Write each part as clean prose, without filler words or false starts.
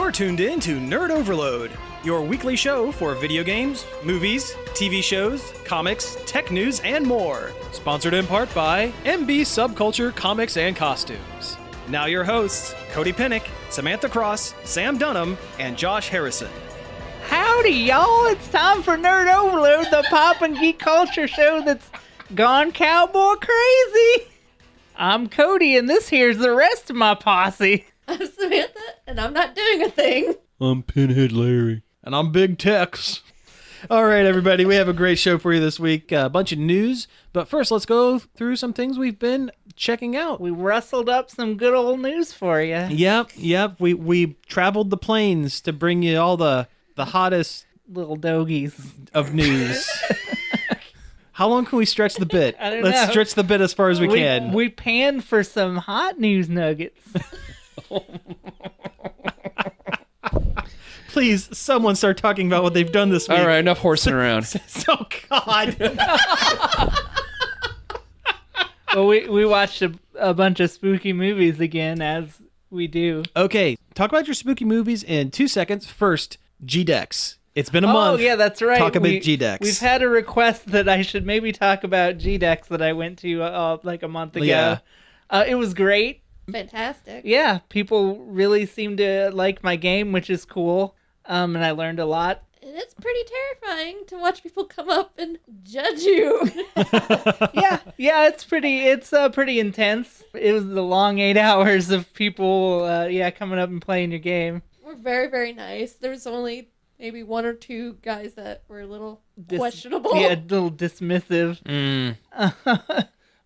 You're tuned in to Nerd Overload, your weekly show for video games, movies, TV shows, comics, tech news, and more. Sponsored in part by MB Subculture Comics and Costumes. Now your hosts, Cody Pinnick, Samantha Cross, Sam Dunham, and Josh Harrison. Howdy, y'all. It's time for Nerd Overload, the pop and geek culture show that's gone cowboy crazy. I'm Cody, and this here's the rest of my posse. I'm Samantha, and I'm not doing a thing. I'm Pinhead Larry. And I'm Big Tex. All right, everybody, we have a great show for you this week. A bunch of news, but first let's go through some things we've been checking out. We rustled up some good old news for you. Yep. We traveled the plains to bring you all the hottest Little dogies of news. How long can we stretch the bit? I don't Let's know. stretch the bit as far as we can. We panned for some hot news nuggets. Please, someone start talking about what they've done this week. All right, enough horsing around. Oh, God. Well, we watched a bunch of spooky movies again, as we do. Okay, talk about your spooky movies in 2 seconds. First, G-Dex. It's been a month. Oh, yeah, that's right. Talk about G-Dex. We've had a request that I should maybe talk about G-Dex that I went to like a month ago. Yeah. It was great. Fantastic. Yeah, people really seem to like my game, which is cool. And I learned a lot. And it's pretty terrifying to watch people come up and judge you. Yeah, it's pretty intense. It was the long 8 hours of people, coming up and playing your game. We're very, very nice. There was only maybe one or two guys that were a little questionable. Yeah, a little dismissive.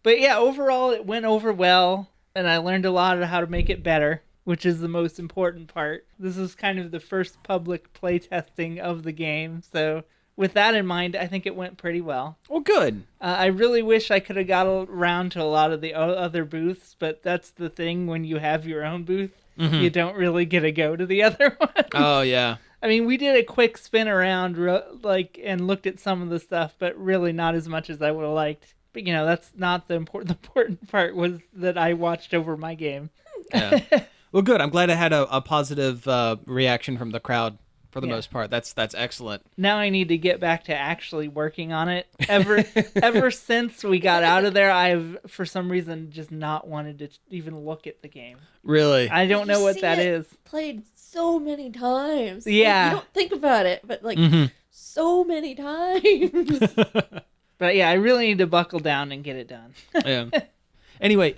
But yeah, overall it went over well, and I learned a lot of how to make it better, which is the most important part. This is kind of the first public playtesting of the game, so with that in mind, I think it went pretty well. Well, good. I really wish I could have got around to a lot of the other booths, but that's the thing when you have your own booth. Mm-hmm. You don't really get to go to the other one. Oh, yeah. I mean, we did a quick spin around and looked at some of the stuff, but really not as much as I would have liked. But, that's not the important. The important part was that I watched over my game. Yeah. Well, good. I'm glad I had a positive reaction from the crowd for the most part. That's excellent. Now I need to get back to actually working on it. Ever since we got out of there, I've, for some reason, just not wanted to even look at the game. Really? I don't know what that is. Played so many times. Yeah. Like, you don't think about it, but so many times. But yeah, I really need to buckle down and get it done. Yeah. Anyway,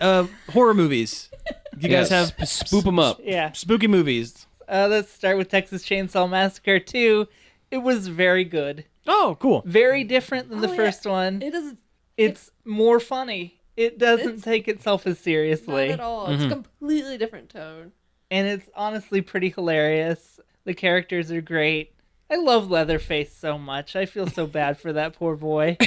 horror movies. You guys have Spoop them up. Yeah. spooky movies. Let's start with Texas Chainsaw Massacre 2. It was very good. Oh, cool. Very different than the first one. It is It's more funny. It doesn't take itself as seriously. not at all. It's a completely different tone. And it's honestly pretty hilarious. The characters are great. I love Leatherface so much. I feel so bad for that poor boy.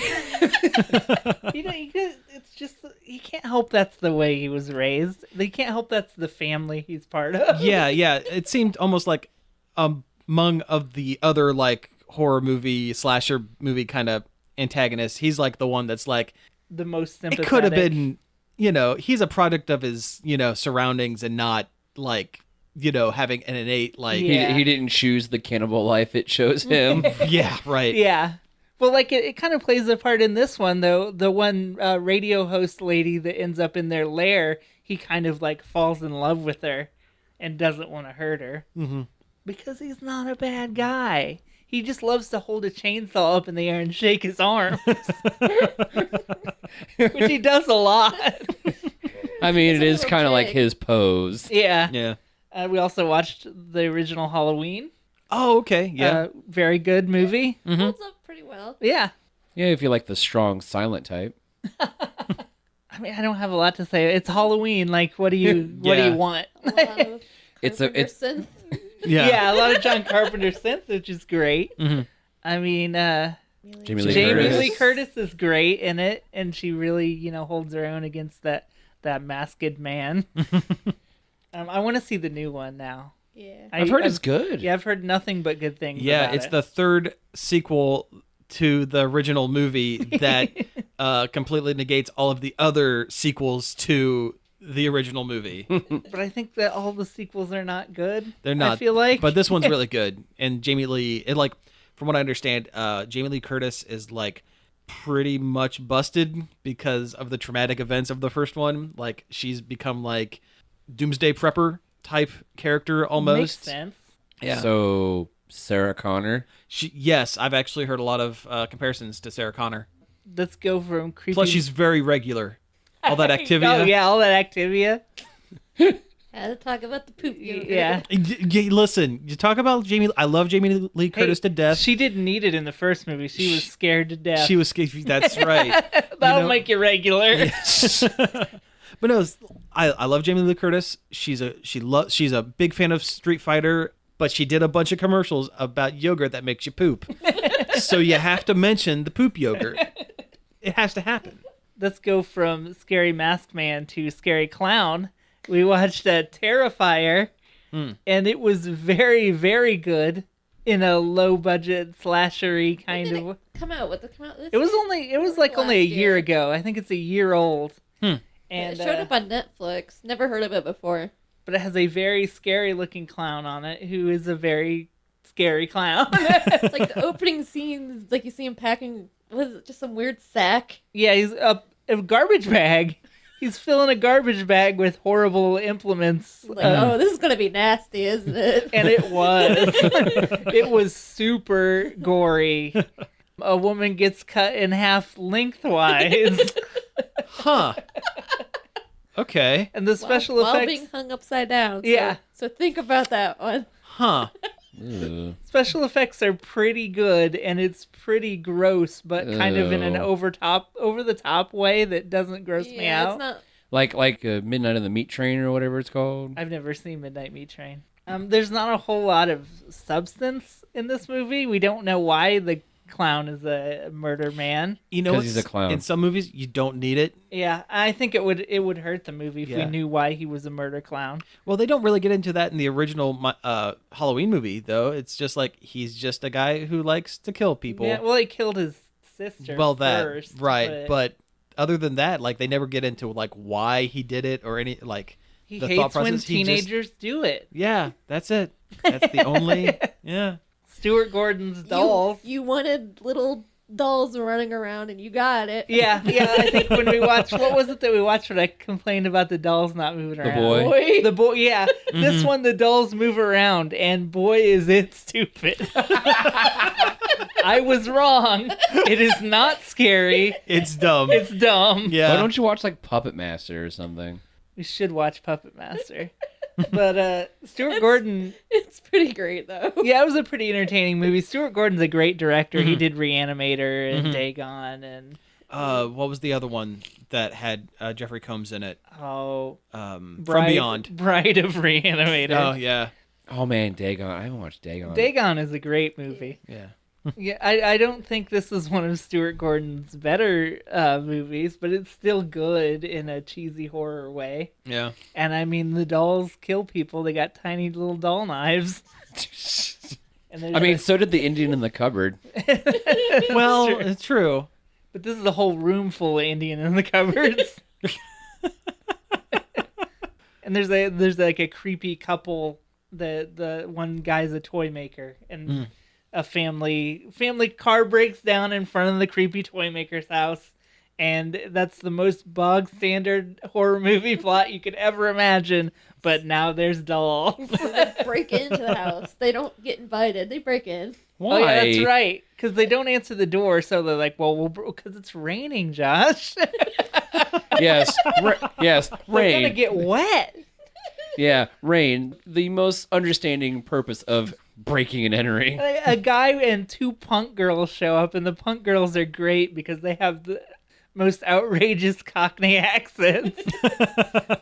It's just, you can't help that's the way he was raised. You can't help that's the family he's part of. Yeah. It seemed almost like among of the other like horror movie, slasher movie kind of antagonists, he's like the one that's like The most sympathetic. it could have been, he's a product of his, surroundings and not like, having an innate like Yeah. He didn't choose the cannibal life it chose him. yeah, right. Yeah. Well, like, it kind of plays a part in this one, though. The one radio host lady that ends up in their lair, he kind of, like, falls in love with her and doesn't want to hurt her. Mm-hmm. Because he's not a bad guy. He just loves to hold a chainsaw up in the air and shake his arms. Which he does a lot. I mean, it a is little kind of like pig. his pose. Yeah. Yeah. We also watched the original Halloween. Oh, okay. Yeah. Very good movie. Holds up pretty well. Yeah. Yeah, if you like the strong, silent type. I mean, I don't have a lot to say. It's Halloween. Like, what do you want? A lot of It's Carpenter it's- synth. Yeah, a lot of John Carpenter synth, which is great. Mm-hmm. I mean, Jamie Lee Jamie Curtis. Lee Curtis is great in it, and she really, holds her own against that masked man. I want to see the new one now. Yeah. I've heard it's good. Yeah, I've heard nothing but good things. Yeah, about it's it. the third sequel to the original movie that completely negates all of the other sequels to the original movie. But I think that all the sequels are not good. They're not. I feel like. But this one's really good. And Jamie Lee, from what I understand, Jamie Lee Curtis is like pretty much busted because of the traumatic events of the first one. Like she's become like doomsday prepper type character almost. Makes sense. Yeah. So Sarah Connor. Yes, I've actually heard a lot of comparisons to Sarah Connor. Let's go from creepy. Plus, she's very regular. All that Activia. Oh yeah, all that Activia. Had to talk about the poop yogurt. Yeah. Listen, you talk about Jamie. I love Jamie Lee Curtis to death. She didn't need it in the first movie. She was scared to death. She was scared. That's right. That'll make you regular. But no, I love Jamie Lee Curtis. She's a big fan of Street Fighter, but she did a bunch of commercials about yogurt that makes you poop. So you have to mention the poop yogurt. It has to happen. Let's go from Scary Masked Man to Scary Clown. We watched Terrifier, and it was very, very good in a low-budget slashery kind When of. did it come out? What did it come out? It was like only a year ago. I think it's a year old. And And it showed up on Netflix. Never heard of it before. but it has a very scary-looking clown on it, who is a very scary clown. Like the opening scene, like you see him packing. Was it just some weird sack? Yeah, he's a garbage bag. He's filling a garbage bag with horrible implements. Like, oh, this is gonna be nasty, isn't it? And it was. It was super gory. A woman gets cut in half lengthwise. Huh. Okay. And the special while effects being hung upside down. Yeah. So think about that one. Huh. Ugh. special effects are pretty good, and it's pretty gross, but kind of in an Ew. over the top way that doesn't gross me Yeah, out. it's not. Like Midnight on the Meat Train or whatever it's called. I've never seen Midnight Meat Train. There's not a whole lot of substance in this movie. We don't know why the clown is a murder man. You know, 'Cause he's a clown. In some movies, you don't need it. Yeah, I think it would hurt the movie if we Yeah. knew why he was a murder clown. Well, they don't really get into that in the original Halloween movie, though. It's just like he's just a guy who likes to kill people. Yeah, well, he killed his sister first. right. But other than that, like they never get into like why he did it or any like he the hates thought when process. He just- teenagers do it. Yeah, that's it. That's the only. Yeah. Stuart Gordon's dolls. You wanted little dolls running around, and you got it. Yeah. I think when we watched, what was it that we watched when I complained about the dolls not moving around? Boy. The boy, yeah. This one, the dolls move around, and boy, is it stupid. I was wrong. It is not scary. It's dumb. It's dumb. Yeah. Why don't you watch like Puppet Master or something? We should watch Puppet Master. But Stuart Gordon, It's pretty great though. yeah, it was a pretty entertaining movie. Stuart Gordon's a great director. He did Reanimator and Dagon and what was the other one that had Jeffrey Combs in it? From From Beyond. Bride of Reanimator. Oh yeah. Oh man, Dagon. I haven't watched Dagon. Dagon is a great movie. Yeah. Yeah, I don't think this is one of Stuart Gordon's better movies, but it's still good in a cheesy horror way. Yeah. And I mean, the dolls kill people. They got tiny little doll knives. And I mean, so did the Indian in the cupboard. Well, true. it's true. But this is a whole room full of Indian in the cupboards. And there's like a creepy couple. The one guy's a toy maker, and a family car breaks down in front of the creepy toy maker's house, and that's the most bog standard horror movie plot you could ever imagine. But now there's dolls. They break into the house. They don't get invited. They break in. Why? Oh yeah, that's right. Because they don't answer the door, so they're like, "Well, because it's raining, Josh. Yes. Yes. They're Rain. gonna get wet." Yeah. Rain. The most understanding purpose of breaking and entering. A guy and two punk girls show up, and the punk girls are great because they have the most outrageous Cockney accents.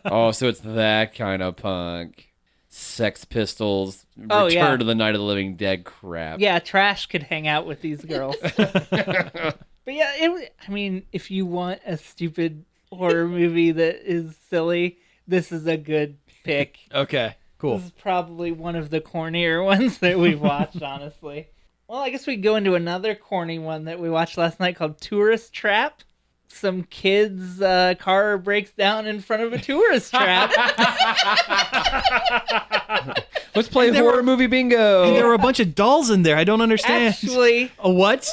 Oh, so it's that kind of punk. Sex Pistols. Oh, Return yeah. to the Night of the Living Dead crap. Yeah, Trash could hang out with these girls. But yeah, I mean, if you want a stupid horror movie that is silly, this is a good pick. Okay. Cool. This is probably one of the cornier ones that we've watched, honestly. Well, I guess we go into another corny one that we watched last night called Tourist Trap. some kid's car breaks down in front of a tourist trap. Let's play horror movie bingo. And there were a bunch of dolls in there. I don't understand. Actually, A what?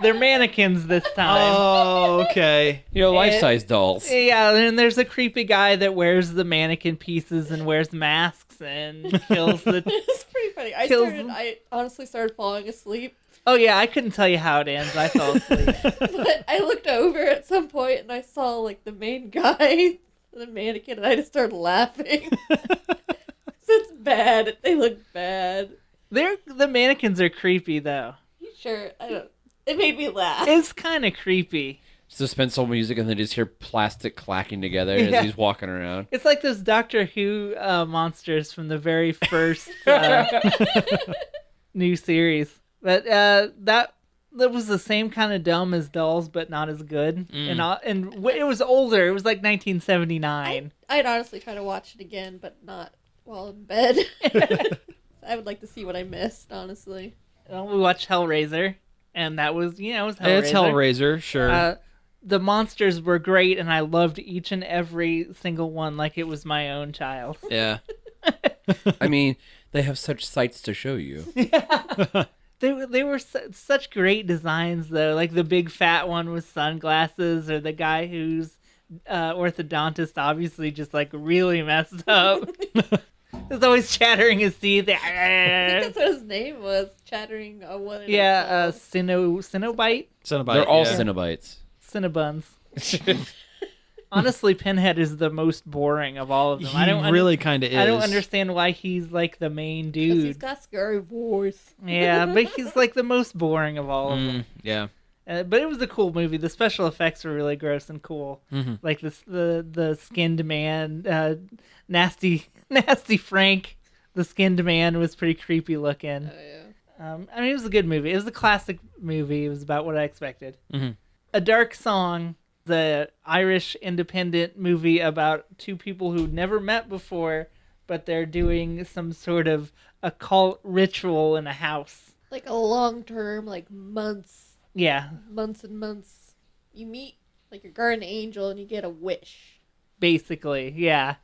they're mannequins this time. Oh, okay. Life-size dolls. Yeah, and there's a creepy guy that wears the mannequin pieces and wears masks and kills the... It's pretty funny. I honestly started falling asleep. Oh, yeah, I couldn't tell you how it ends. I fell asleep. But I looked over at some point and I saw, like, the main guy, the mannequin, and I just started laughing. It's bad. They look bad. The mannequins are creepy, though. Sure, it made me laugh. It's kind of creepy. Suspenseful music, and then just hear plastic clacking together Yeah. as he's walking around. It's like those Doctor Who monsters from the very first new series. But that was the same kind of dumb as Dolls, but not as good. And it was older. It was like 1979. I'd honestly try to watch it again, but not while in bed. I would like to see what I missed, honestly. Well, we watched Hellraiser, and that was, it was Hellraiser. It's Hellraiser, sure. The monsters were great, and I loved each and every single one like it was my own child. Yeah. I mean, they have such sights to show you. They were such great designs, though. Like the big fat one with sunglasses, or the guy who's orthodontist obviously just like really messed up. He's always chattering his teeth. I think that's what his name was. Chattering. What? Yeah, Cinnobite. They're all yeah. Cinnabites. Cinnabuns. Honestly, Pinhead is the most boring of all of them. He really kind of is. I don't understand why he's like the main Because dude. he's got scary voice. Yeah, but he's like the most boring of all of them. Yeah. But it was a cool movie. The special effects were really gross and cool. Mm-hmm. Like the skinned man, nasty Frank, the skinned man was pretty creepy looking. Oh, yeah. I mean, it was a good movie. It was a classic movie. It was about what I expected. Mm-hmm. A Dark Song, the Irish independent movie about two people who never met before, but they're doing some sort of occult ritual in a house. Like a long term, like months and months. You meet like your guardian angel and you get a wish. Basically, yeah.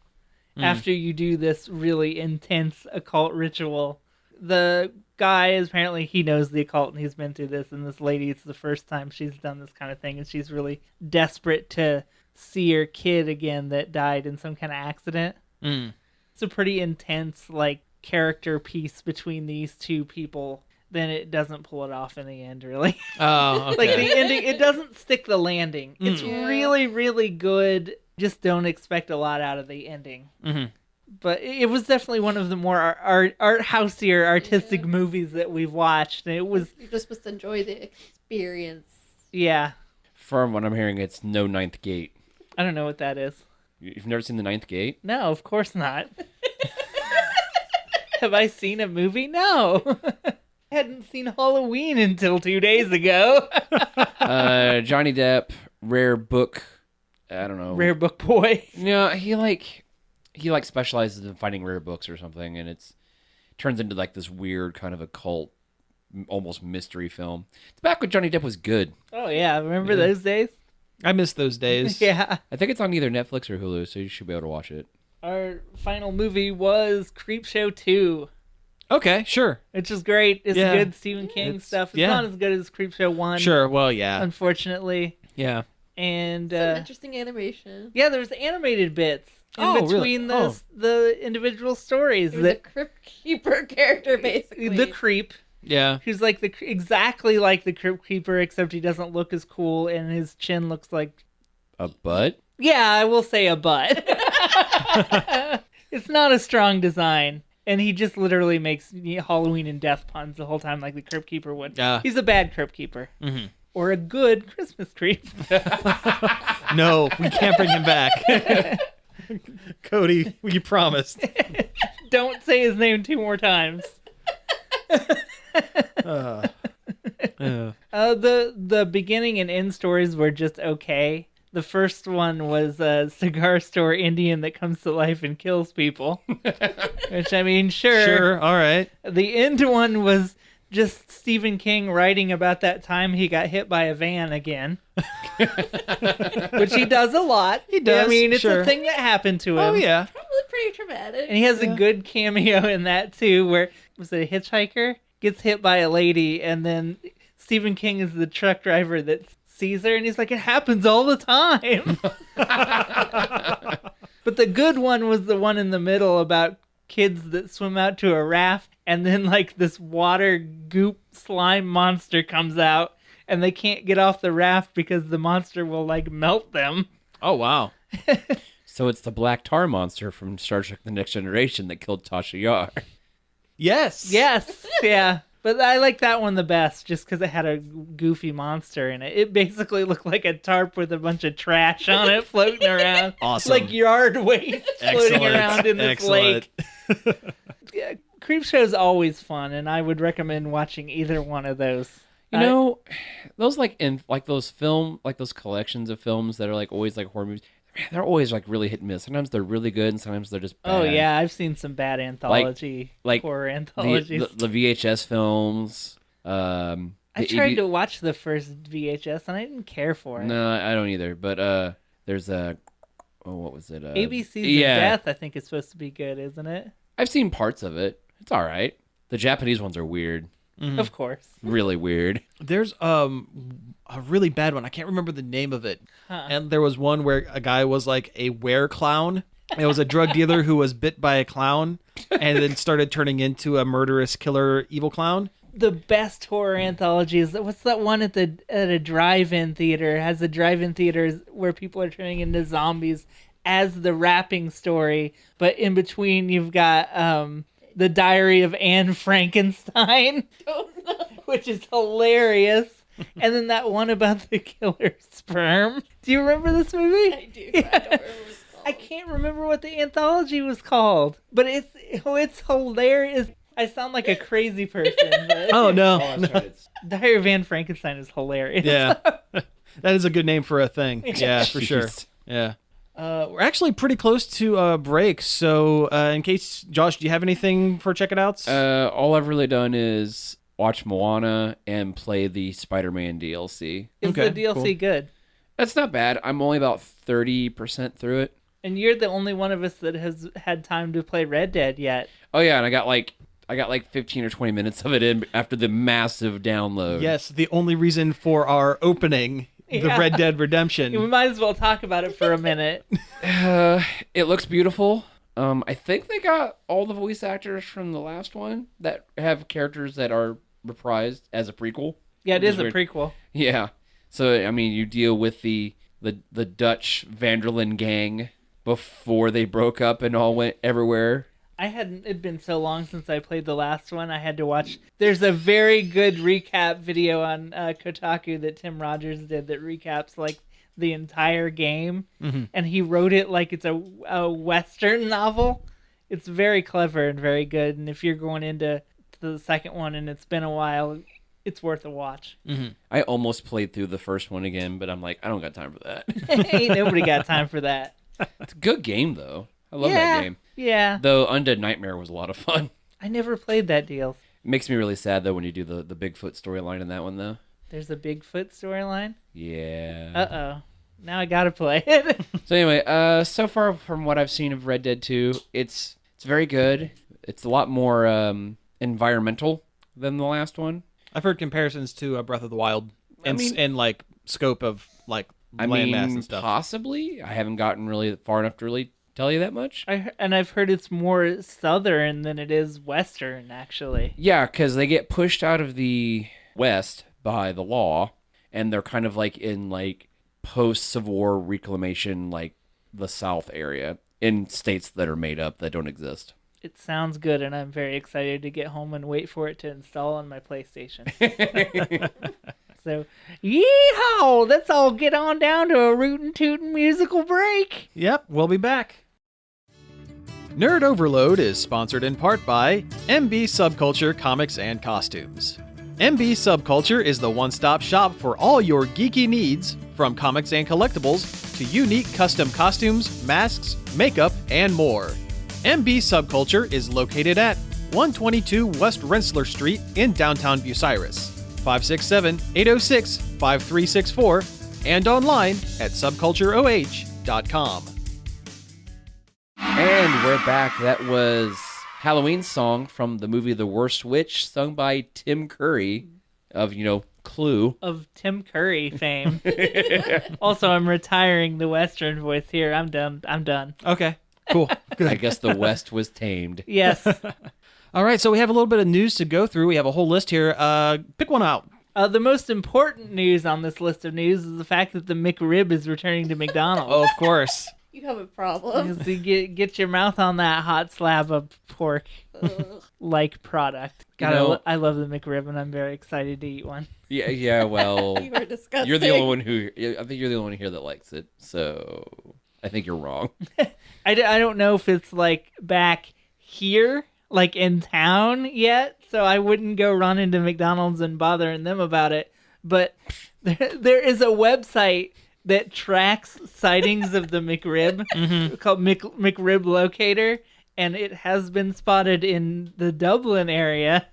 After you do this really intense occult ritual. The guy is apparently, he knows the occult and he's been through this, and this lady, it's the first time she's done this kind of thing, and she's really desperate to see her kid again that died in some kind of accident. It's a pretty intense like character piece between these two people. Then it doesn't pull it off in the end, really. Oh, okay. Like the ending, it doesn't stick the landing. It's Yeah. really, really good. Just don't expect a lot out of the ending. Mm-hmm. But it was definitely one of the more art houseier, artistic movies that we've watched. And it was, You're just supposed to enjoy the experience. yeah. From what I'm hearing, it's no Ninth Gate. I don't know what that is. You've never seen the Ninth Gate? No, of course not. Have I seen a movie? No. I hadn't seen Halloween until 2 days ago. Johnny Depp, rare book. I don't know. Rare book boy. No, he specializes in finding rare books or something, and turns into like this weird kind of occult, almost mystery film. It's back when Johnny Depp was good. Oh yeah, remember those days? I miss those days. Yeah. I think it's on either Netflix or Hulu, so you should be able to watch it. Our final movie was Creepshow 2, Okay, sure. which is great. It's Yeah. good Stephen King stuff. It's yeah. not as good as Creepshow 1, Sure, well, yeah. unfortunately. Yeah. And Some interesting animation. yeah, there's animated bits in Oh, really? between Oh. the individual stories. There's a Crypt Keeper character, basically. The creep, Yeah. who's like exactly like the Crypt Keeper, except he doesn't look as cool, and his chin looks like, A butt? yeah, I will say a butt. It's not a strong design, and he just literally makes Halloween and death puns the whole time, like the Crypt Keeper would. Yeah. He's a bad Crypt Keeper, Mhm. or a good Christmas creep. No, we can't bring him back. Cody, we promised. Don't say his name 2 more times. The beginning and end stories were just okay. The first one was a cigar store Indian that comes to life and kills people. Which, I mean, sure. Sure, all right. The end one was just Stephen King writing about that time he got hit by a van again. Which he does a lot. He does, I mean, it's sure. a thing that happened to him. Oh, yeah. Probably pretty traumatic. And he has a good cameo in that, too, where, was it a hitchhiker? Gets hit by a lady, and then Stephen King is the truck driver that sees her, and he's like, it happens all the time. But the good one was the one in the middle about kids that swim out to a raft, and then, like, this water goop slime monster comes out, and they can't get off the raft because the monster will, like, melt them. Oh, wow. So it's the black tar monster from Star Trek The Next Generation that killed Tasha Yar. Yes. Yes, yeah. But I like that one the best just because it had a goofy monster in it. It basically looked like a tarp with a bunch of trash on it floating around. Awesome. Like yard waste floating Excellent. around in this Excellent. lake. Yeah, Creepshow's always fun, and I would recommend watching either one of those. You know, those those collections of films that are like always like horror movies. Man, they're always like really hit and miss. Sometimes they're really good, and sometimes they're just bad. Oh yeah, I've seen some bad anthology, like horror anthologies. The VHS films. I tried to watch the first VHS, and I didn't care for it. No, I don't either. But there's a what was it? ABC's of Death, I think, is supposed to be good, isn't it? I've seen parts of it. It's all right. The Japanese ones are weird. Mm-hmm. Of course. Really weird. There's a really bad one. I can't remember the name of it. Huh. And there was one where a guy was like a were-clown. It was a drug dealer who was bit by a clown and then started turning into a murderous killer evil clown. The best horror anthology is, what's that one at a drive-in theater? It has the drive-in theaters where people are turning into zombies as the wrapping story, but in between you've got The Diary of Anne Frankenstein, which is hilarious. And then that one about the killer sperm. Do you remember this movie? I do. I don't remember what it's called. I can't remember what the anthology was called, but it's hilarious. I sound like a crazy person, but Oh, no. Diary of Anne Frankenstein is hilarious. Yeah. That is a good name for a thing. Yeah, for sure. Jeez. Yeah. We're actually pretty close to a break, so in case, Josh, do you have anything for check it outs? All I've really done is watch Moana and play the Spider-Man DLC. Is Okay, the DLC cool. good? That's not bad. I'm only about 30% through it. And you're the only one of us that has had time to play Red Dead yet. Oh yeah, and I got like 15 or 20 minutes of it in after the massive download. Yes, the only reason for our opening, the Yeah. Red Dead We Redemption. might as well talk about it for a minute. It looks beautiful. I think they got all the voice actors from the last one that have characters that are reprised as a prequel. Yeah, it Which is a weird. prequel. Yeah. So I mean, you deal with the Dutch Vanderlyn gang before they broke up and all went everywhere. It'd been so long since I played the last one, I had to watch. There's a very good recap video on Kotaku that Tim Rogers did that recaps like the entire game, and he wrote it like it's a Western novel. It's very clever and very good, and if you're going into the second one and it's been a while, it's worth a watch. I almost played through the first one again, but I'm like, I don't got time for that. Ain't nobody got time for that. It's a good game though. I love that game. Yeah. Though Undead Nightmare was a lot of fun. I never played that deal. It makes me really sad though when you do the Bigfoot storyline in that one though. There's a Bigfoot storyline? Yeah. Uh-oh. Now I gotta play it. So anyway, so far from what I've seen of Red Dead 2, it's very good. It's a lot more environmental than the last one. I've heard comparisons to Breath of the Wild and like scope of like landmass and stuff. Possibly. I haven't gotten really far enough to really tell you that much. I've heard it's more southern than it is western, actually. Yeah, because they get pushed out of the West by the law, and they're kind of like in like post-Civil War reclamation, like the South area, in states that are made up that don't exist. It sounds good, and I'm very excited to get home and wait for it to install on my PlayStation. So, yeehaw! Let's all get on down to a rootin' tootin' musical break. Yep, we'll be back. Nerd Overload is sponsored in part by MB Subculture Comics and Costumes. MB Subculture is the one-stop shop for all your geeky needs, from comics and collectibles to unique custom costumes, masks, makeup, and more. MB Subculture is located at 122 West Rensselaer Street in downtown Bucyrus. 567-806-5364 and online at subcultureoh.com. And we're back. That was Halloween song from the movie The Worst Witch, sung by Tim Curry of, Clue. Of Tim Curry fame. Also, I'm retiring the Western voice here. I'm done. Okay, cool. Good. I guess the West was tamed. Yes. All right, so we have a little bit of news to go through. We have a whole list here. Pick one out. The most important news on this list of news is the fact that the McRib is returning to McDonald's. Oh, of course. You have a problem. So get your mouth on that hot slab of pork like product. God, I love the McRib, and I'm very excited to eat one. Yeah, well, You were disgusting. you're the only one I think you're the only one here that likes it, so I think you're wrong. I don't know if it's like back here, like in town yet, so I wouldn't go run into McDonald's and bothering them about it. But there is a website that tracks sightings of the McRib called McRib Locator, and it has been spotted in the Dublin area.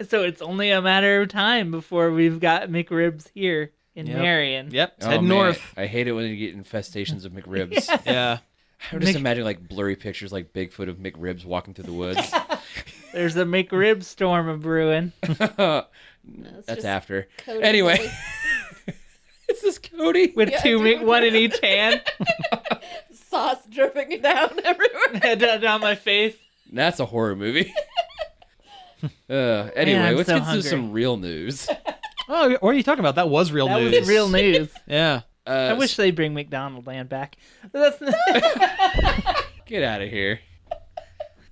So it's only a matter of time before we've got McRibs here in Marion. Yep, it's Oh, heading man, north. I hate it when you get infestations of McRibs. Yeah. I'm just imagining like blurry pictures like Bigfoot of McRibs walking through the woods. There's a McRib storm a brewing. It's That's just after. Cody Anyway. really- Is this Cody? With one in each hand. sauce dripping down everywhere. Down my face. That's a horror movie. Anyway, I'm let's so get hungry. to some real news. Oh, what are you talking about? That was real That news. was real news. Yeah. I wish they'd bring McDonald Land back. That's Get out of here.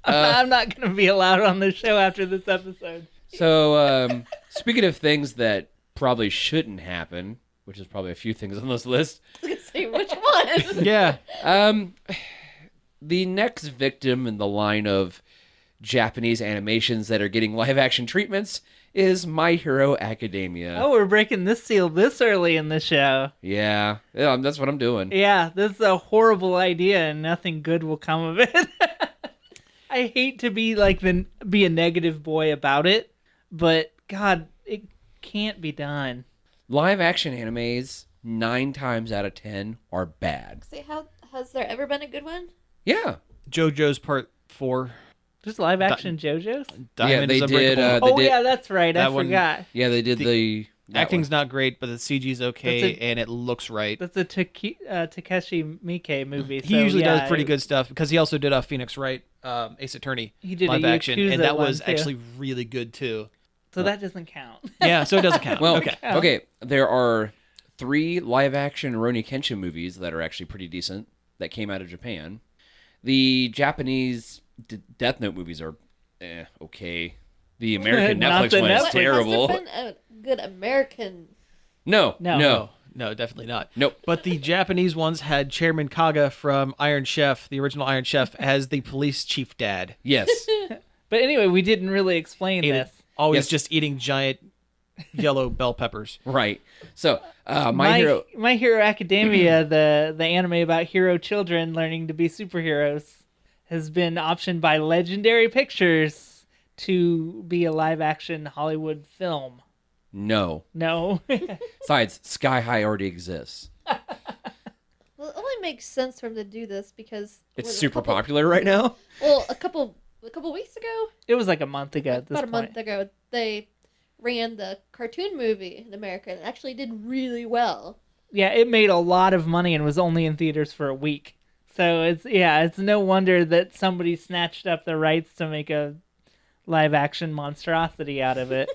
I'm not going to be allowed on the show after this episode. So, speaking of things that probably shouldn't happen, which is probably a few things on this list, I was gonna say which one. Yeah. the next victim in the line of Japanese animations that are getting live-action treatments is My Hero Academia. Oh, we're breaking this seal this early in the show. Yeah, that's what I'm doing. Yeah, this is a horrible idea and nothing good will come of it. I hate to be be a negative boy about it, but God, it can't be done. Live-action animes, 9 times out of 10, are bad. See, has there ever been a good one? Yeah. JoJo's Part 4. Just live action JoJo's? Diamond they is Unbreakable. did, Yeah, that's right. I That one- forgot. Yeah, they did that Acting's one. not great, but the CG's okay, That's a- and it looks right. That's a Takeshi Miike movie. He usually does pretty good stuff, because he also did Phoenix Wright, Ace Attorney, He did a live action, Yakuza and that one, was too. actually really good, too. So that doesn't count. Yeah, so it doesn't count. Well, okay. okay, there are 3 live-action Rurouni Kenshin movies that are actually pretty decent that came out of Japan. The Japanese Death Note movies are okay. The American Not Netflix the one is Netflix. terrible. Has there been a good American? No. No, definitely not. Nope. But the Japanese ones had Chairman Kaga from Iron Chef, the original Iron Chef, as the police chief dad. Yes. But anyway, we didn't really explain this. Always Yes. just eating giant yellow bell peppers. Right. So, My Hero... My Hero Academia, the anime about hero children learning to be superheroes, has been optioned by Legendary Pictures to be a live-action Hollywood film. No. No. Besides, Sky High already exists. Well, it only makes sense for him to do this because It's was it a super couple- popular right now. Well, a couple weeks ago, It was like a month ago at this about a point. month ago, they ran the cartoon movie in America and it actually did really well. Yeah, it made a lot of money and was only in theaters for a week. So it's no wonder that somebody snatched up the rights to make a live-action monstrosity out of it.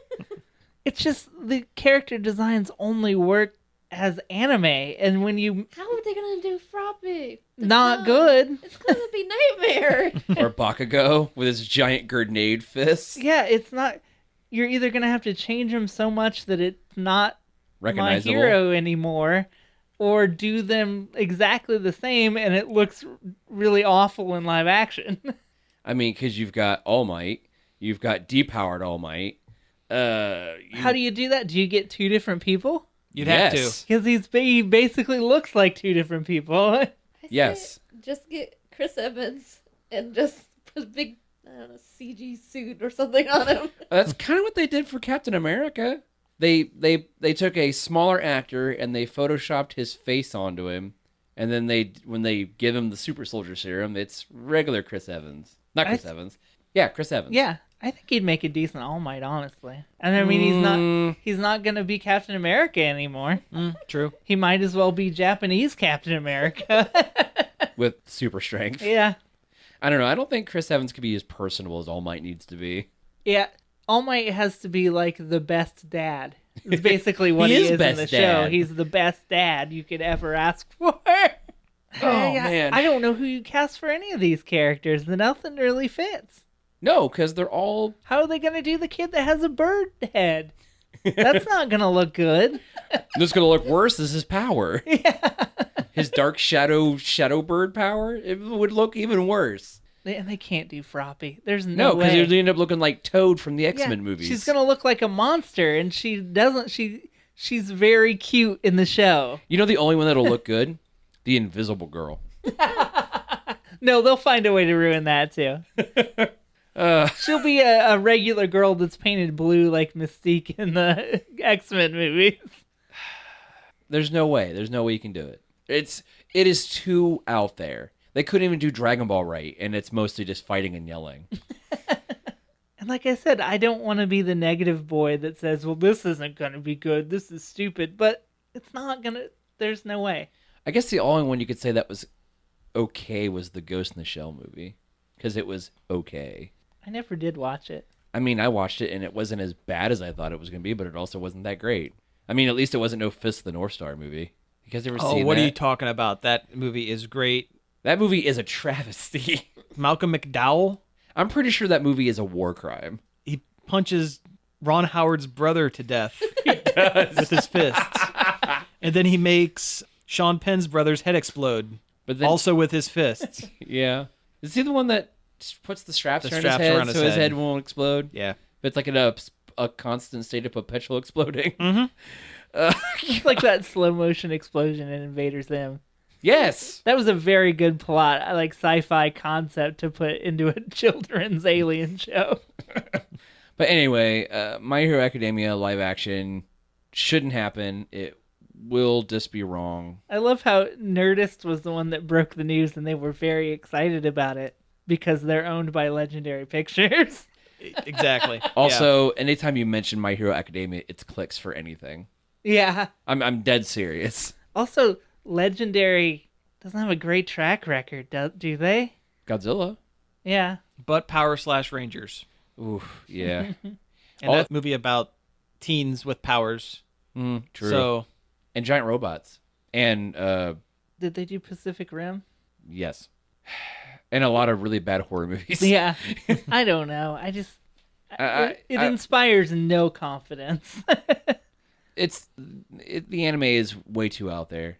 It's just the character designs only work as anime, and when you How are they gonna do Froppy? not good. It's gonna be nightmare. Or Bakugo with his giant grenade fists. Yeah, it's not. You're either gonna have to change them so much that it's not My Recognizable. Hero anymore, or do them exactly the same, and it looks really awful in live action. I mean, because you've got All Might, you've got depowered All Might. How do you do that? Do you get 2 different people? You'd have to. Yes. Because he basically looks like 2 different people. I say Yes. just get Chris Evans and just put a big I don't know, CG suit or something on him. That's kind of what they did for Captain America. They took a smaller actor and they photoshopped his face onto him, and then when they give him the super soldier serum, it's regular Chris Evans. Not Chris Evans. Yeah, Chris Evans. Yeah, I think he'd make a decent All Might, honestly. And I mean, he's not going to be Captain America anymore. True. He might as well be Japanese Captain America. With super strength. Yeah. I don't know. I don't think Chris Evans could be as personable as All Might needs to be. Yeah. All Might has to be like the best dad. It's basically what he is in the show. dad. He's the best dad you could ever ask for. Man. I don't know who you cast for any of these characters. Nothing really fits. No, because they're all... How are they going to do the kid that has a bird head? That's not going to look good. This is going to look worse as his power. Yeah. His dark shadow bird power, it would look even worse. And they can't do Froppy. There's No, because way. he'd end up looking like Toad from the Yeah, X-Men movies. She's going to look like a monster, and she doesn't. She's very cute in the show. You know the only one that'll look good? The Invisible Girl. No, they'll find a way to ruin that, too. She'll be a regular girl that's painted blue like Mystique in the X-Men movies. There's no way. There's no way you can do it. It is too out there. They couldn't even do Dragon Ball right, and it's mostly just fighting and yelling. And like I said, I don't want to be the negative boy that says, well, this isn't going to be good. This is stupid. But it's not going to... There's no way. I guess the only one you could say that was okay was the Ghost in the Shell movie. Because it was okay. I never did watch it. I mean, I watched it, and it wasn't as bad as I thought it was going to be, but it also wasn't that great. I mean, at least it wasn't no Fist of the North Star movie. You guys ever seen that? What are you talking about? That movie is great. That movie is a travesty. Malcolm McDowell, I'm pretty sure that movie is a war crime. he punches Ron Howard's brother to death with his fists. And then he makes Sean Penn's brother's head explode, But then, also with his fists. yeah. Is he the one that puts the straps, around, straps his head around his so his head. head won't explode? Yeah. But it's like in a constant state of perpetual exploding. It's like that slow motion explosion in Invader Zim. Yes! That was a very good plot, like sci-fi concept to put into a children's alien show. But anyway, My Hero Academia live action shouldn't happen. It will just be wrong. I love how Nerdist was the one that broke the news, and they were very excited about it because they're owned by Legendary Pictures. Exactly. Also, anytime you mention My Hero Academia, it's clicks for anything. Yeah. I'm dead serious. Also, Legendary doesn't have a great track record, do they? Godzilla. Yeah. But Power/Rangers. Oof, yeah. And that movie about teens with powers. True. So, And giant robots. And, Did they do Pacific Rim? yes. And a lot of really bad horror movies. Yeah. I don't know. It inspires no confidence. The anime is way too out there.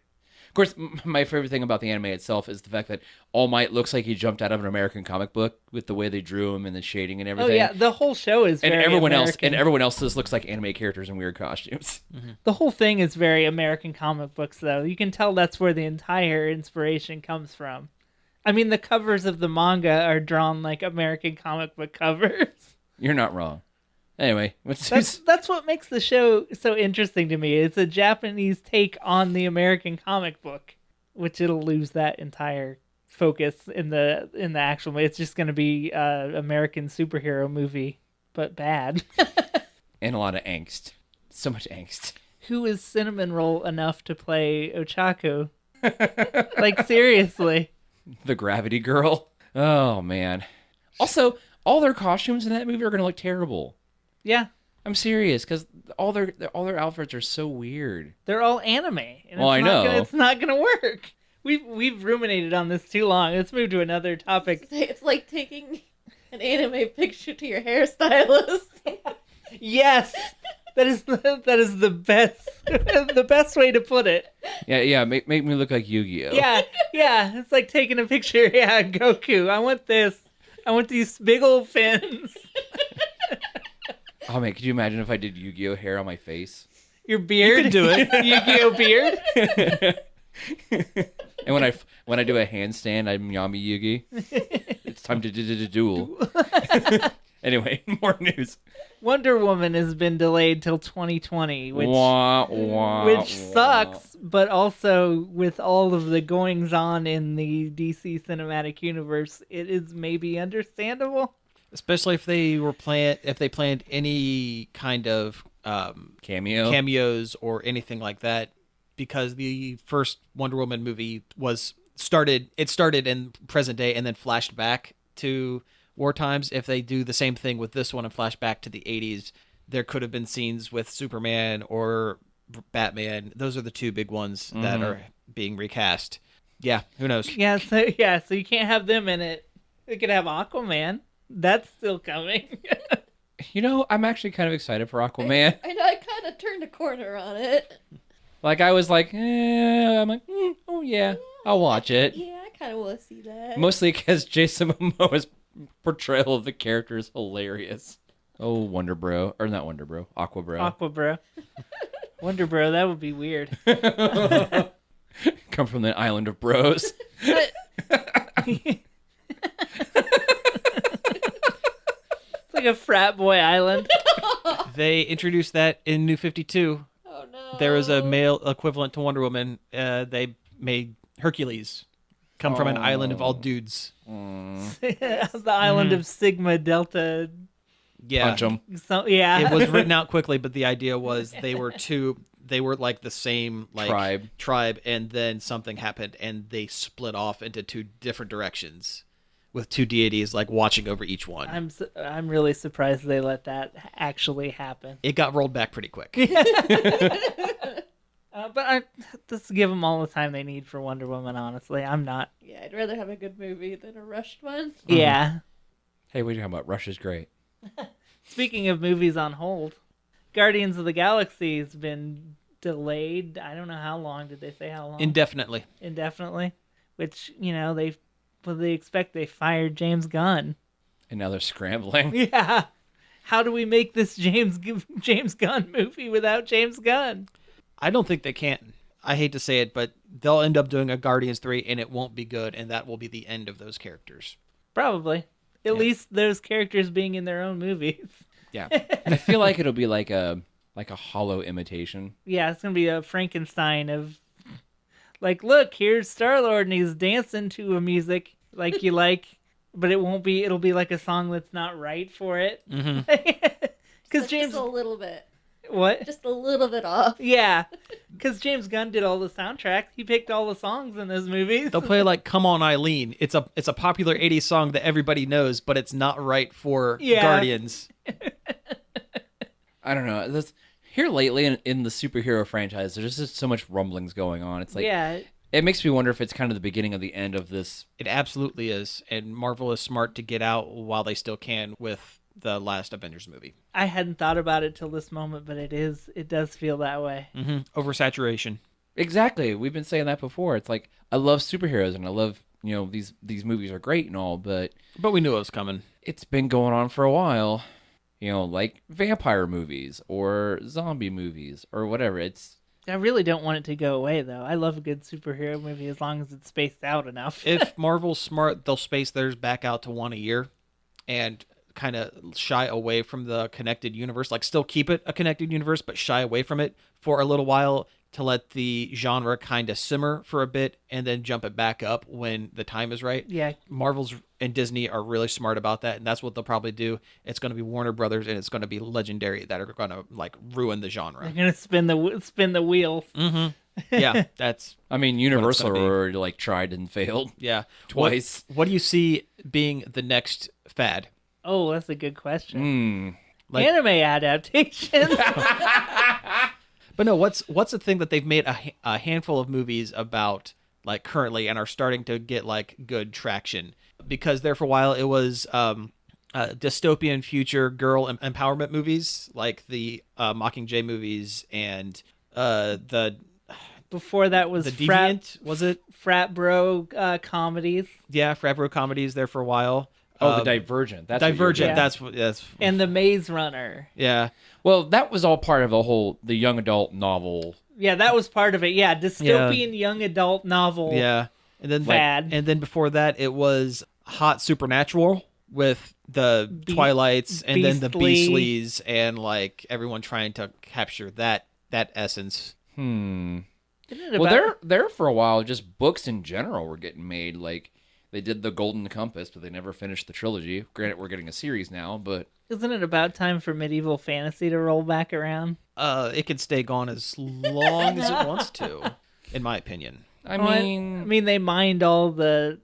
Of course, my favorite thing about the anime itself is the fact that All Might looks like he jumped out of an American comic book with the way they drew him and the shading and everything. Oh yeah, the whole show is very American. everyone else just looks like anime characters in weird costumes. The whole thing is very American comic books, though. You can tell that's where the entire inspiration comes from. I mean, the covers of the manga are drawn like American comic book covers. You're not wrong. Anyway, That's what makes the show so interesting to me. It's a Japanese take on the American comic book, which it'll lose that entire focus in the actual movie. It's just going to be American superhero movie, but bad. and a lot of angst. So much angst. Who is cinnamon roll enough to play Ochako? Like, seriously. The Gravity Girl. Oh man. Also, all their costumes in that movie are going to look terrible. Yeah. I'm serious, because all their outfits are so weird. They're all anime. And Well, I know. It's not going to work. We've ruminated on this too long. Let's move to another topic. It's like taking an anime picture to your hairstylist. Yes, that is the best the best way to put it. Yeah. Make me look like Yu-Gi-Oh. Yeah. It's like taking a picture. Yeah, Goku. I want this. I want these big old fins. Oh man, could you imagine if I did Yu-Gi-Oh hair on my face? Your beard. You could do it. Yu-Gi-Oh beard. And when I do a handstand, I'm Yami Yugi. It's time to duel. Anyway, more news. Wonder Woman has been delayed till 2020, which Wah, wah, which wah. sucks, but also with all of the goings on in the DC cinematic universe, it is maybe understandable. Especially if they planned any kind of Cameo. cameos or anything like that, because the first Wonder Woman movie started in present day and then flashed back to war times. If they do the same thing with this one and flash back to the 80s, there could have been scenes with Superman or Batman. Those are the two big ones that are being recast. Yeah, who knows? So you can't have them in it. You could have Aquaman. That's still coming. You know, I'm actually kind of excited for Aquaman. I know, I kind of turned a corner on it. Like, I was like, I'm like, oh yeah, I'll watch it. Yeah, I kind of want to see that. Mostly because Jason Momoa's portrayal of the character is hilarious. Oh, Wonder Bro. Or not Wonder Bro. Aqua Bro. Aqua Bro. Wonder Bro, that would be weird. Come from the island of bros. It's like a frat boy island. They introduced that in New 52. Oh no. There is a male equivalent to Wonder Woman. They made Hercules come from an island of all dudes. The island of Sigma Delta. Yeah. Punch 'em. So, yeah. It was written out quickly, but the idea was they were like the same tribe, and then something happened and they split off into two different directions with two deities like watching over each one. I'm really surprised they let that actually happen. It got rolled back pretty quick. But let's give them all the time they need for Wonder Woman, honestly. I'm not. Yeah, I'd rather have a good movie than a rushed one. Yeah. Hey, what are you talking about? Rush is great. Speaking of movies on hold, Guardians of the Galaxy has been delayed. I don't know how long. Did they say how long? Indefinitely. Indefinitely. Which, they expect they fired James Gunn. And now they're scrambling. Yeah. How do we make this James Gunn movie without James Gunn? I don't think they can. I hate to say it, but they'll end up doing a Guardians 3 and it won't be good, and that will be the end of those characters. Probably. At least those characters being in their own movies. Yeah. I feel like it'll be like a hollow imitation. Yeah, it's going to be a Frankenstein of, like, look, here's Star-Lord and he's dancing to a music like you like, but it'll be like a song that's not right for it. Because James... Just a little bit. What? Just a little bit off. Yeah, because James Gunn did all the soundtracks. He picked all the songs in those movies. They'll play like "Come On, Eileen." It's a popular '80s song that everybody knows, but it's not right for Guardians. I don't know. Here lately in the superhero franchise, there's just so much rumblings going on. It's like, it makes me wonder if it's kind of the beginning of the end of this. It absolutely is, and Marvel is smart to get out while they still can with the last Avengers movie. I hadn't thought about it till this moment, but it does feel that way. Oversaturation. Exactly. We've been saying that before. It's like, I love superheroes and I love, these movies are great and all, but we knew it was coming. It's been going on for a while. Like vampire movies or zombie movies or whatever. I really don't want it to go away, though. I love a good superhero movie as long as it's spaced out enough. If Marvel's smart, they'll space theirs back out to one a year and kind of shy away from the connected universe. Like, still keep it a connected universe, but shy away from it for a little while to let the genre kind of simmer for a bit and then jump it back up when the time is right. Yeah. Marvel's and Disney are really smart about that, and that's what they'll probably do. It's going to be Warner Brothers and it's going to be Legendary that are going to like ruin the genre. They're going to spin the wheels. Yeah, that's... I mean, Universal already like tried and failed. Yeah. Twice. What do you see being the next fad? Oh, that's a good question. Like, anime adaptation. But no, what's the thing that they've made a handful of movies about, like, currently, and are starting to get like good traction? Because there for a while it was dystopian future girl empowerment movies, like the Mockingjay movies, and the Before that was the Deviant, was it? Frat bro comedies. Yeah, frat bro comedies there for a while. Oh, the Divergent. That's Divergent. That's and the Maze Runner. Yeah. Well, that was all part of the young adult novel. Yeah, that was part of it. Yeah, dystopian young adult novel. Yeah. And then fad. and then before that it was hot supernatural with the Twilights and then the Beastly. Beastlies and like everyone trying to capture that essence. Isn't it Well, about- there for a while, just books in general were getting made. Like they did the Golden Compass, but they never finished the trilogy. Granted, we're getting a series now, but Isn't it about time for medieval fantasy to roll back around? It can stay gone as long as it wants to, in my opinion. I Well, mean, they mined all the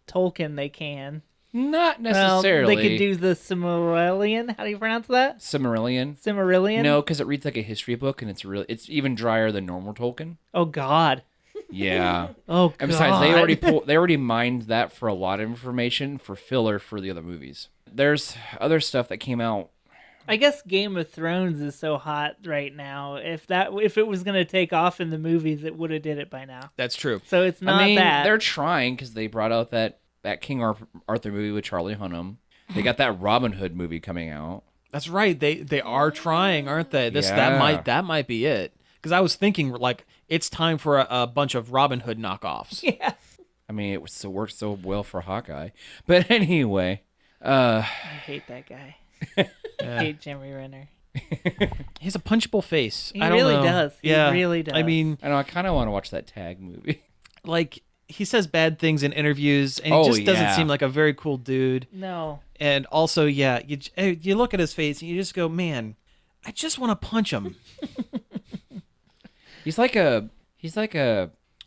Tolkien they can. not Well, necessarily. they could do the Silmarillion. How do you pronounce that? Silmarillion. Silmarillion? No, because it reads like a history book, and it's even drier than normal Tolkien. Oh God. Yeah. Oh God. And besides, they already mined that for a lot of information for filler for the other movies. There's other stuff that came out. I guess Game of Thrones is so hot right now. If it was gonna take off in the movies, it would have did it by now. That's true. So it's not I mean, that. they're trying because they brought out that King Arthur movie with Charlie Hunnam. They got that Robin Hood movie coming out. That's right. They are trying, aren't they? Yeah. That might be it. Because I was thinking like it's time for a bunch of Robin Hood knockoffs. Yeah. I mean, it worked so well for Hawkeye. But anyway, I hate that guy. I hate Jeremy Renner. He has a punchable face. He I don't really know. does. He Yeah, really does. I mean, I know I kind of want to watch that Tag movie. like he says bad things in interviews, and he Oh, just doesn't yeah. seem like a very cool dude. No. And also, yeah, you look at his face and you just go, man, I just want to punch him. He's like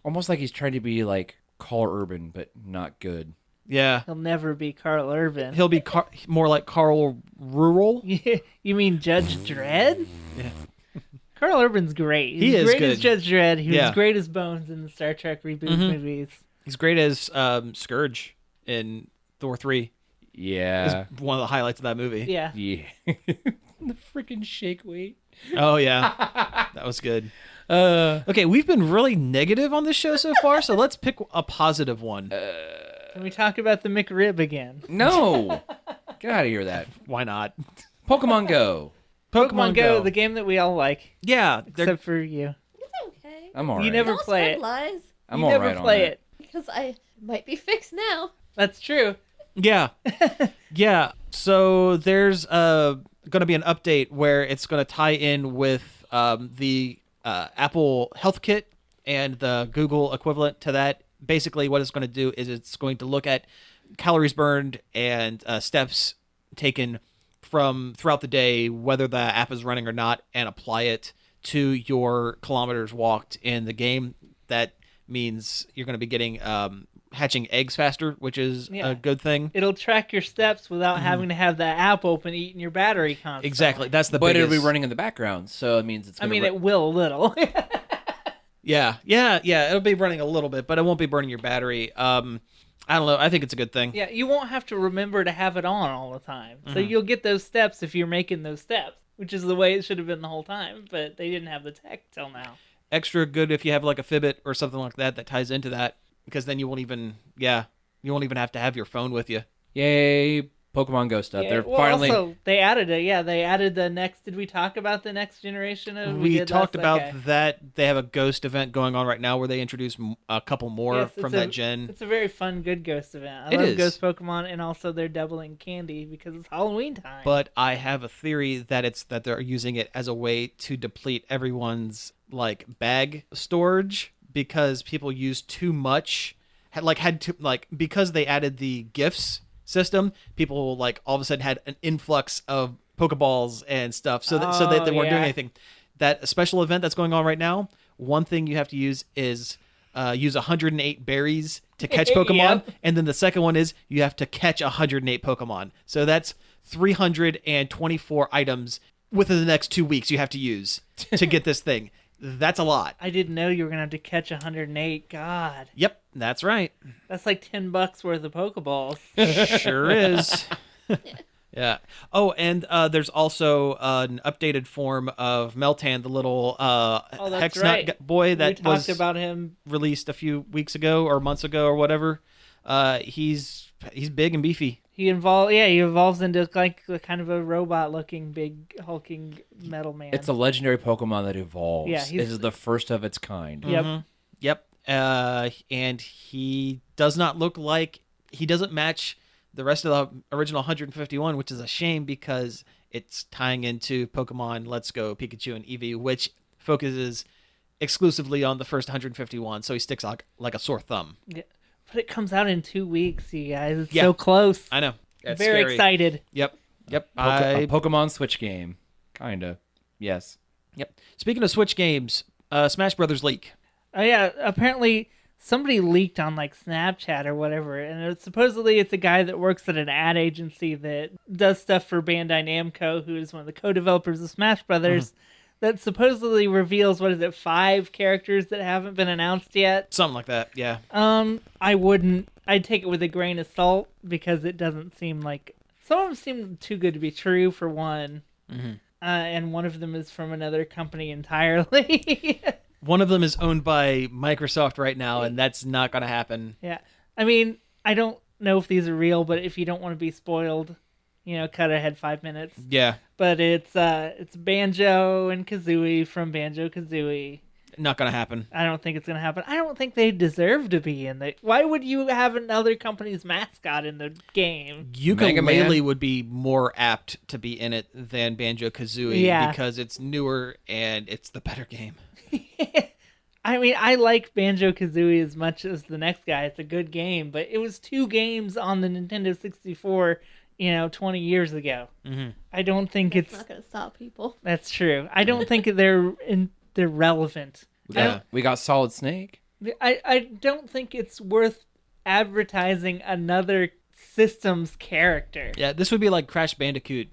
almost like he's trying to be like Carl Urban, but not good. Yeah, He'll never be Carl Urban. he'll be more like Carl Rural. You mean Judge Dredd? Yeah. Carl Urban's great. He He's is great good. as Judge Dredd. He was Yeah. great as Bones in the Star Trek reboot movies. He's great as Scourge in Thor 3. Yeah. Is one of the highlights of that movie. Yeah. Yeah. The freaking shake weight. Oh yeah, that was good. Okay, we've been really negative on this show so far, so let's pick a positive one. Can we talk about the McRib again? No. Get out of here with that. Why not? Pokemon Go. Pokemon Go, the game that we all like, Yeah, they're except for you. It's okay. I'm all right. You never Don't play spread it. lies. I'm You all never right on play that. it. Because I might be fixed now. That's true. yeah, yeah. So there's going to be an update where it's going to tie in with the Apple Health Kit and the Google equivalent to that. Basically, what it's going to do is it's going to look at calories burned and steps taken from throughout the day, whether the app is running or not, and apply it to your kilometers walked in the game. That means you're going to be getting hatching eggs faster, which is Yeah. a good thing. It'll track your steps without having to have the app open, eating your battery constantly. Exactly. That's the But biggest. it'll be running in the background, so it means it's I gonna mean, it will a little. Yeah. It'll be running a little bit, but it won't be burning your battery. I don't know. I think it's a good thing. Yeah, you won't have to remember to have it on all the time. So you'll get those steps if you're making those steps, which is the way it should have been the whole time, but they didn't have the tech till now. Extra good if you have like a Fitbit or something like that that ties into that, because then you won't even have to have your phone with you. Yay, Pokemon Go stuff. Yeah, They're well, finally also, they added it. Yeah, they added the next. Did we talk about the next generation of? We did talked last- about okay. that. They have a Ghost event going on right now where they introduce a couple more Yes, from it's that a- gen. It's a very fun, good Ghost event. I It love is. Ghost Pokemon, and also they're doubling candy because it's Halloween time. But I have a theory that that they're using it as a way to deplete everyone's like bag storage because people use too much. Because they added the gifts system, people like all of a sudden had an influx of Pokeballs and stuff. So that they weren't doing yeah. anything. That special event that's going on right now, one thing you have to use is use 108 berries to catch Pokemon, Yep. and then the second one is you have to catch 108 Pokemon. So that's 324 items within the next 2 weeks you have to use to get this thing. That's a lot. I didn't know you were gonna have to catch 108. God, Yep, that's right. that's like $10 worth of Pokeballs. Sure is. Yeah. Oh, and there's also an updated form of Meltan, the little that's Hexnut right. boy that we was talked about him. released a few weeks ago or months ago or whatever. He's big and beefy. He evolves into like a kind of a robot-looking, big, hulking metal man. it's a legendary Pokemon that evolves. Yeah, This is the first of its kind. Yep. Yep. And he does not look like he doesn't match the rest of the original 151, which is a shame because it's tying into Pokemon Let's Go, Pikachu, and Eevee, which focuses exclusively on the first 151, so he sticks out like a sore thumb. Yeah. But it comes out in 2 weeks, you guys. It's Yeah. so close. I know. That's Very scary. excited. Yep. A Pokemon Switch game. Kinda. Yes. Yep. Speaking of Switch games, Smash Brothers leak. Oh yeah, apparently somebody leaked on like Snapchat or whatever, and supposedly it's a guy that works at an ad agency that does stuff for Bandai Namco, who is one of the co-developers of Smash Brothers, that supposedly reveals, 5 characters that haven't been announced yet. Something like that, yeah. I'd take it with a grain of salt because it doesn't seem like, some of them seem too good to be true for one, and one of them is from another company entirely. One of them is owned by Microsoft right now, and that's not going to happen. Yeah. I mean, I don't know if these are real, but if you don't want to be spoiled, cut ahead 5 minutes. Yeah. But it's Banjo and Kazooie from Banjo-Kazooie. Not going to happen. I don't think it's going to happen. I don't think they deserve to be in the... Why would you have another company's mascot in the game? Ukulele would be more apt to be in it than Banjo-Kazooie because it's newer and it's the better game. I mean, I like Banjo-Kazooie as much as the next guy. It's a good game, but it was 2 games on the Nintendo 64, 20 years ago. Mm-hmm. I don't think That's not going to stop people. That's true. I don't think they're relevant. We got Solid Snake. I don't think it's worth advertising another system's character. Yeah, this would be like Crash Bandicoot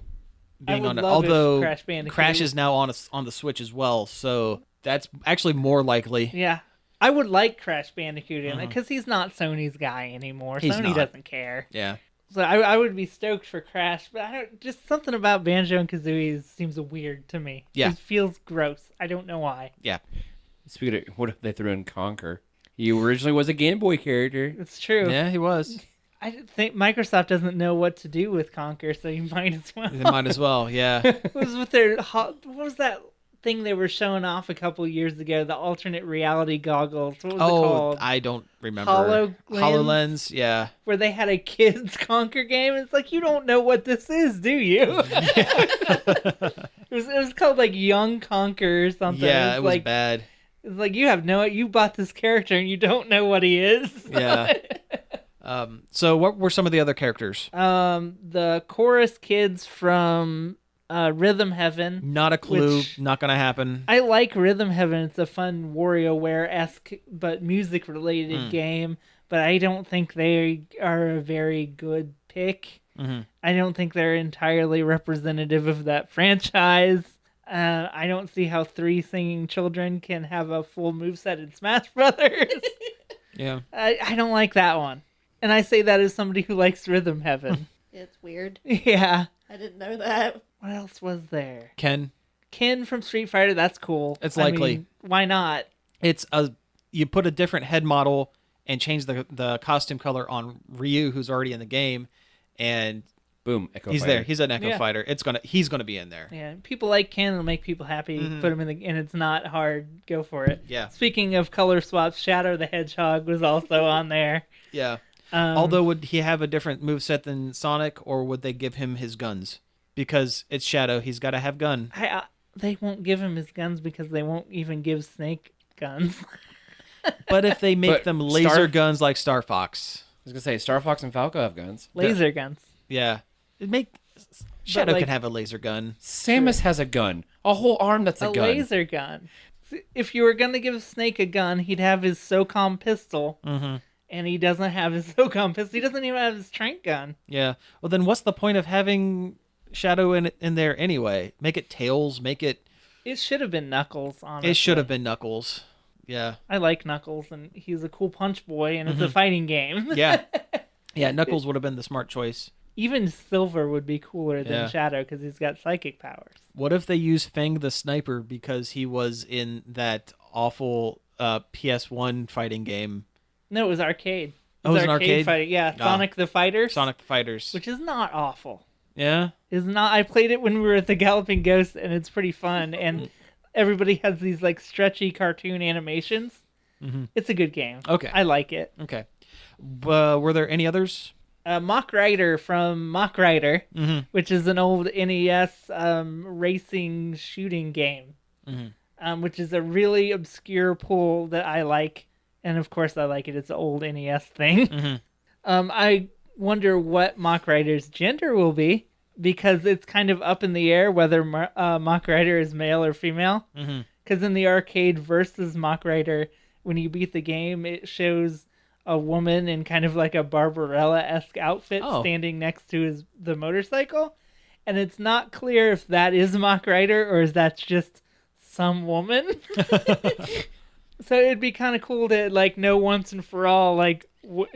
being on it. love if Although Crash Bandicoot- Crash is now on the Switch as well, so that's actually more likely. Yeah. I would like Crash Bandicoot in it because he's not Sony's guy anymore. He's Sony not. doesn't care. Yeah. So I would be stoked for Crash, but just something about Banjo and Kazooie seems weird to me. Yeah. It feels gross. I don't know why. Yeah. Speaking of, what if they threw in Conker? He originally was a Game Boy character. It's true. Yeah, he was. I think Microsoft doesn't know what to do with Conker, so you might as well. They might as well, yeah. It was with their what was that thing they were showing off a couple years ago? The alternate reality goggles. What was it called? I don't remember. HoloLens? Yeah. Where they had a kids Conker game. It's like, you don't know what this is, do you? It was called like Young Conker or something. Yeah, it was like, bad. It's like, you bought this character and you don't know what he is. Yeah. So what were some of the other characters? The chorus kids from Rhythm Heaven. Not a clue. Not gonna happen. I like Rhythm Heaven. It's a fun WarioWare-esque but music-related game, but I don't think they are a very good pick. Mm-hmm. I don't think they're entirely representative of that franchise. I don't see how 3 singing children can have a full moveset in Smash Brothers. Yeah. I don't like that one. And I say that as somebody who likes Rhythm Heaven. It's weird. Yeah. I didn't know that. What else was there? Ken from Street Fighter, that's cool. It's likely. I mean, why not? It's you put a different head model and change the costume color on Ryu, who's already in the game, and boom, Echo he's Fighter. there. He's an Echo Yeah. Fighter. He's gonna be in there. Yeah, people like Ken. It'll make people happy. Put him in and it's not hard. Go for it. Yeah. Speaking of color swaps, Shadow the Hedgehog was also on there. Yeah. Although, would he have a different moveset than Sonic, or would they give him his guns? Because it's Shadow, he's got to have gun. They won't give him his guns because they won't even give Snake guns. But if they make But them laser guns like Star Fox, I was gonna say Star Fox and Falco have guns. Laser guns. yeah, Shadow like- can have a laser gun. Samus has a gun, a whole arm that's a gun. Laser gun. If you were going to give Snake a gun, he'd have his SOCOM pistol. Mm-hmm. And he doesn't have his SOCOM pistol. He doesn't even have his trank gun. Yeah. Well, then what's the point of having Shadow in there anyway? Make it Tails. Make it. It should have been Knuckles, honestly. It should have been Knuckles. Yeah. I like Knuckles, and he's a cool punch boy, and it's a fighting game. Yeah. Yeah. Knuckles would have been the smart choice. Even Silver would be cooler than Yeah. Shadow because he's got psychic powers. What if they use Fang the Sniper because he was in that awful PS1 fighting game? No, it was arcade. Oh, it was an arcade? fighting. Yeah, Ah. Sonic the Fighters. Sonic the Fighters. Which is not awful. Yeah. Is not. I played it when we were at the Galloping Ghost, and it's pretty fun. And everybody has these like stretchy cartoon animations. Mm-hmm. It's a good game. Okay. I like it. Okay. Were there any others? Mach Rider from Mach Rider, which is an old NES racing shooting game, which is a really obscure pull that I like. And of course I like it. It's an old NES thing. I wonder what Mach Rider's gender will be, because it's kind of up in the air whether Mach Rider is male or female. Because in the arcade versus Mach Rider, when you beat the game, it shows a woman in kind of like a Barbarella-esque outfit standing next to the motorcycle. And it's not clear if that is Mach Rider or is that just some woman. So it'd be kind of cool to like know once and for all like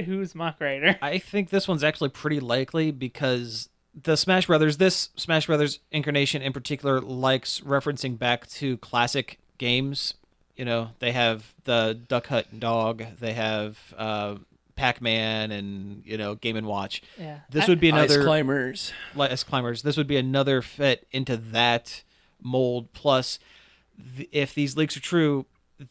who's Mach Rider. I think this one's actually pretty likely because this Smash Brothers incarnation in particular likes referencing back to classic games. You know, they have the Duck Hunt dog, they have Pac-Man, and you know, Game & Watch. Yeah. This would be another Ice Climbers. This would be another fit into that mold. Plus, if these leaks are true,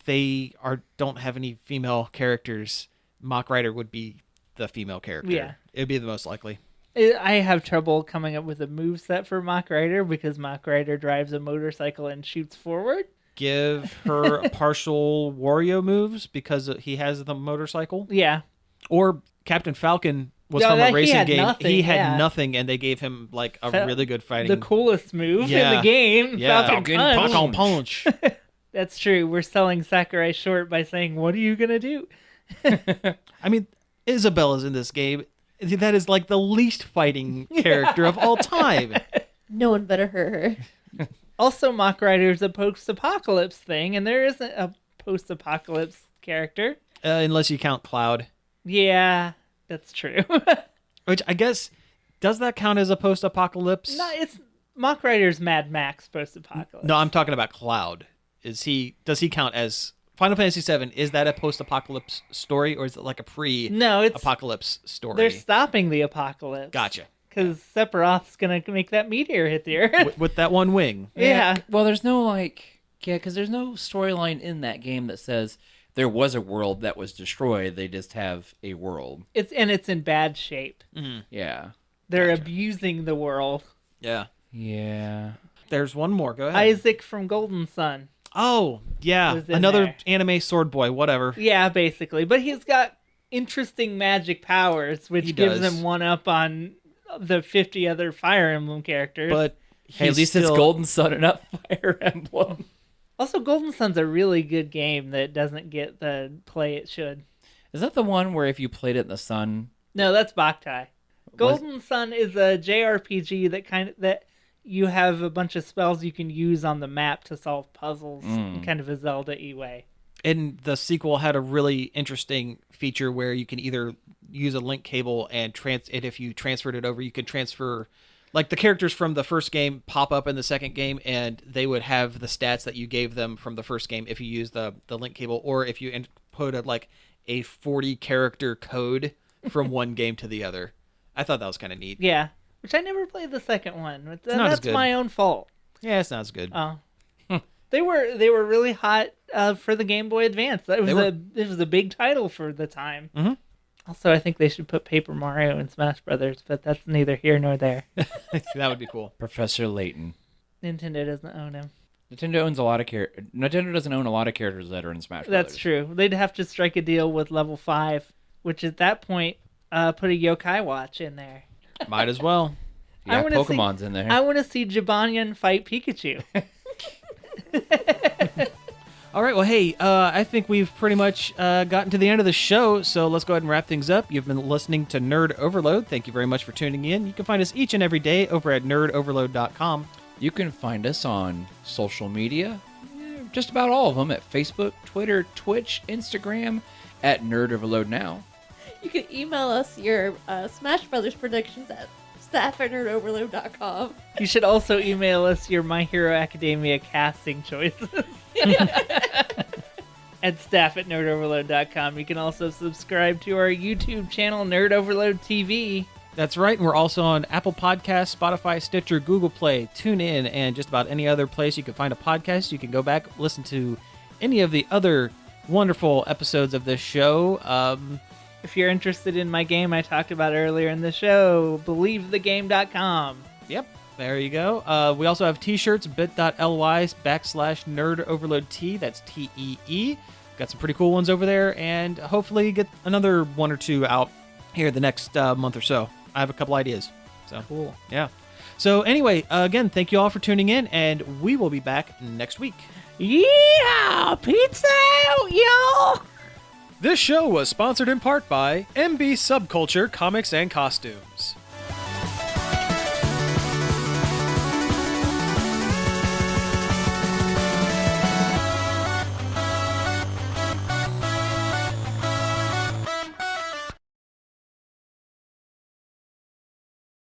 they don't have any female characters. Mach Rider would be the female character. Yeah. It'd be the most likely. I have trouble coming up with a moveset for Mach Rider because Mach Rider drives a motorcycle and shoots forward. Give her partial Wario moves because he has the motorcycle. Yeah. Or Captain Falcon was No, from a he racing had game. nothing, He had yeah. nothing, and they gave him like a really good fighting. The coolest move Yeah. in the game. Yeah. Falcon Falcon Punch. Punch. That's true. We're selling Sakurai short by saying, what are you going to do? I mean, Isabella's in this game. That is like the least fighting character of all time. No one better hurt her. Also, Mach Rider's a post-apocalypse thing, and there isn't a post-apocalypse character. Unless you count Cloud. Yeah, that's true. Which I guess, does that count as a post-apocalypse? No, it's Mach Rider's Mad Max post-apocalypse. No, I'm talking about Cloud. Does he count as Final Fantasy VII? Is that a post-apocalypse story, or is it like a No, it's pre-apocalypse story? they're stopping the apocalypse. Gotcha. Because Sephiroth's gonna make that meteor hit the Earth. With that one wing. Yeah. Well, there's no because there's no storyline in that game that says there was a world that was destroyed. They just have a world. It's in bad shape. Yeah. They're abusing the world. Yeah. Yeah. There's one more. Go ahead. Isaac from Golden Sun. Oh, yeah. Was in Another there. anime sword boy, whatever. Yeah, basically. But he's got interesting magic powers, which He gives does. him one up on the 50 other Fire Emblem characters. But Hey, at he's least it's still- Golden Sun and not Fire Emblem. Also, Golden Sun's a really good game that doesn't get the play it should. Is that the one where if you played it in the sun? No, that's Boktai. Golden Sun is a JRPG that you have a bunch of spells you can use on the map to solve puzzles in kind of a Zelda-y way. And the sequel had a really interesting feature where you can either use a link cable and if you transferred it over, you could transfer, like the characters from the first game pop up in the second game, and they would have the stats that you gave them from the first game if you use the link cable, or if you input a 40 character code from one game to the other. I thought that was kind of neat. Yeah, which I never played the second one. not as That's good. my own fault. Yeah, it's not as good. Oh. They were really hot for the Game Boy Advance. It was a big title for the time. Mhm. Also, I think they should put Paper Mario in Smash Brothers, but that's neither here nor there. That would be cool. Professor Layton. Nintendo doesn't own him. Nintendo doesn't own a lot of characters that are in Smash Brothers. That's true. They'd have to strike a deal with Level 5, which at that point put a Yokai Watch in there. Might as well. Yeah, I wanna Pokemon's in there. I want to see Jibanyan fight Pikachu. All right, well, hey, I think we've pretty much gotten to the end of the show, so let's go ahead and wrap things up. You've been listening to Nerd Overload. Thank you very much for tuning in. You can find us each and every day over at nerdoverload.com. You can find us on social media, just about all of them, at Facebook, Twitter, Twitch, Instagram, at Nerd Overload Now. You can email us your Smash Brothers predictions at staff@nerdoverload.com. You should also email us your My Hero Academia casting choices. At staff@nerdoverload.com. You can also subscribe to our YouTube channel, Nerd Overload TV. That's right, and we're also on Apple Podcasts, Spotify, Stitcher, Google Play, TuneIn, and just about any other place you can find a podcast. You can go back, listen to any of the other wonderful episodes of this show. If you're interested in my game I talked about earlier in the show, BelieveTheGame.com. Yep, there you go. We also have t-shirts, bit.ly/nerdoverloadT. That's TEE. Got some pretty cool ones over there, and hopefully get another one or two out here the next month or so. I have a couple ideas. So Cool. yeah. So anyway, again, thank you all for tuning in, and we will be back next week. Yeah! Pizza out, y'all! This show was sponsored in part by MB Subculture Comics and Costumes.